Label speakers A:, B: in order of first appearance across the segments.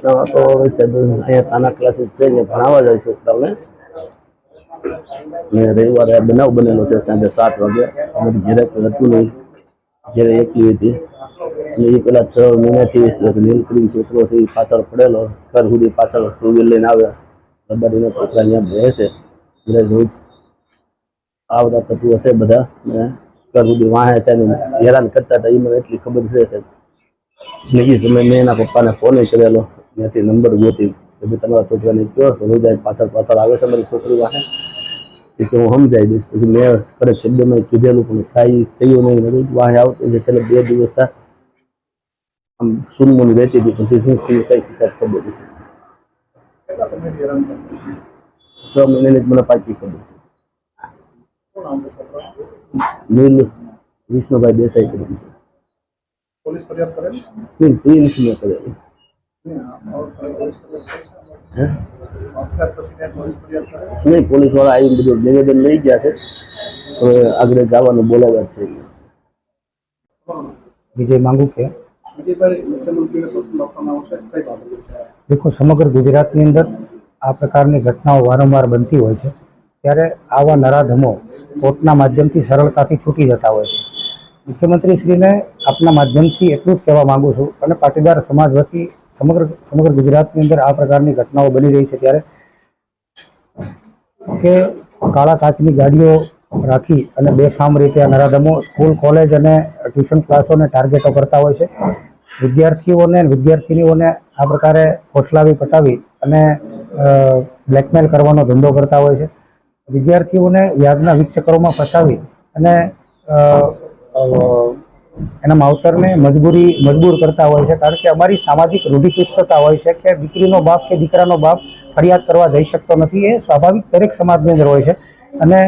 A: તો સાહેબ અહીંયા તાના ક્લાસીસ છે જે ભણાવવા જાય છોકરાઓને ને રવિવારે આ બનાવ બનેલો છે સાંજે 7 વાગે અમારી ઘરે કોઈ હતું નહીં, ઘરે એકલી હતી અને એ પેલા 6 મહિનાથી એક નીલકરીમ છોકરો છે એ પાછળ પડેલો ઘર સુધી પાછળ 2 વ્હીલ લઈને આવે દબાડીને છોકરા અહીંયા રહે છે એટલે રોજ આ બધા તત્વો છે બધા ને ઘર સુધી વાહે ત્યાં હેરાન કરતા હતા એ મને એટલી ખબર છે સાહેબ ને એ સમય મેં એના પપ્પાને ફોન કરેલો ત્યાંથી નંબર ગોતી કે ભાઈ તમારા છોકરાને કહો રોજ પાછળ પાછળ આવે છે મારી છોકરી વાહે કે હું સમજાઈ દઈશ પછી મેં કડક શબ્દમાં કીધેલું પણ કાંઈ થયું નહીં રોજ વાહે આવતો જે છેલ્લે 2 દિવસ થયા આમ સુનમુની રહેતી હતી પછી શું થયું કઈ હિસાબ ખબર નથી 6 મહિનાની મને પાકી ખબર છે નીલ વિષ્ણુભાઈ દેસાઈ કરી છે
B: પોલીસ ફરિયાદ કરેલી
A: નહીં પોલીસ ન કરેલી નહીં પોલીસ વાળા આવીને બધું નિવેદન લઈ ગયા છે હવે આગળ જવાનું બોલાવ્યા છે
C: विजय मांगू के देखो समग्र गुजरात ની અંદર આ પ્રકારની ઘટનાઓ વારંવાર બનતી હોય છે ત્યારે આવા નરાધમો કોર્ટના માધ્યમથી સરળતાથી છૂટી જતા હોય છે। મુખ્યમંત્રી શ્રીને આપના માધ્યમથી એટલું જ કહેવા માંગુ છું અને પાટીદાર સમાજ વતી સમગ્ર ગુજરાતની અંદર આ પ્રકારની ઘટનાઓ બની રહી છે ત્યારે કે કાળા કાચની ગાડીઓ રાખી અને બેફામ રીતે આ નરાધમો સ્કૂલ કોલેજ અને ટ્યુશન ક્લાસોને ટાર્ગેટો કરતા હોય છે। વિદ્યાર્થીઓને વિદ્યાર્થિનીઓને આ પ્રકારે ફોસલાવી પટાવી અને બ્લેકમેલ કરવાનો ધંધો કરતા હોય છે। વિદ્યાર્થીઓને વ્યાજના વીજ ફસાવી અને એના માવતરને મજબૂર કરતા હોય છે કારણ કે અમારી સામાજિક રૂઢિચુસ્તતા હોય છે કે દીકરીનો બાપ કે દીકરાનો બાપ ફરિયાદ કરવા જઈ શકતો નથી એ સ્વાભાવિક દરેક સમાજની અંદર હોય છે અને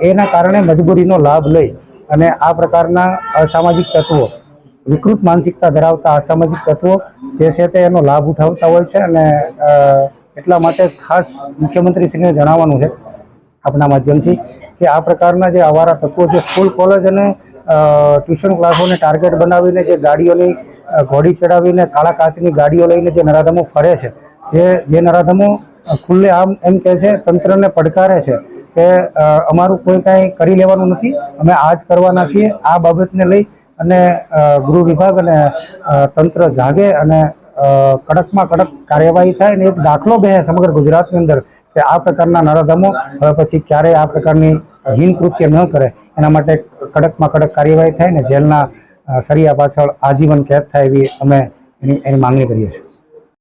C: એના કારણે મજબૂરીનો લાભ લઈ અને આ પ્રકારના અસામાજિક તત્વો વિકૃત માનસિકતા ધરાવતા અસામાજિક તત્વો જે છે તે એનો લાભ ઉઠાવતા હોય છે અને એટલા માટે ખાસ મુખ્યમંત્રીશ્રીને જણાવવાનું છે આપના માધ્યમથી કે આ પ્રકારના જે આવારા તત્વો જે સ્કૂલ કોલેજ અને ટ્યુશન ક્લાસોને ટાર્ગેટ બનાવીને જે ગાડીઓની ઘોડી ચડાવીને કાળા કાચની ગાડીઓ લઈને જે નરાધમો ફરે છે જે નરાધમો ખુલ્લે આમ એમ કહે છે તંત્રને પડકારે છે કે અમારું કોઈ કાંઈ કરી લેવાનું નથી, અમે આ જ કરવાના છીએ। આ બાબતને લઈ અને ગૃહ વિભાગ અને તંત્ર જાગે અને કડકમાં કડક કાર્યવાહી થાય અને એક દાખલો બેસે સમગ્ર ગુજરાતની અંદર કે આ પ્રકારના નરાધમો હવે પછી ક્યારેય આ પ્રકારની હીન કૃત્ય ન કરે એના માટે કડકમાં કડક કાર્યવાહી થાય ને જેલના સળિયા પાછળ આજીવન કેદ થાય એવી અમે એની માંગણી કરીએ છીએ।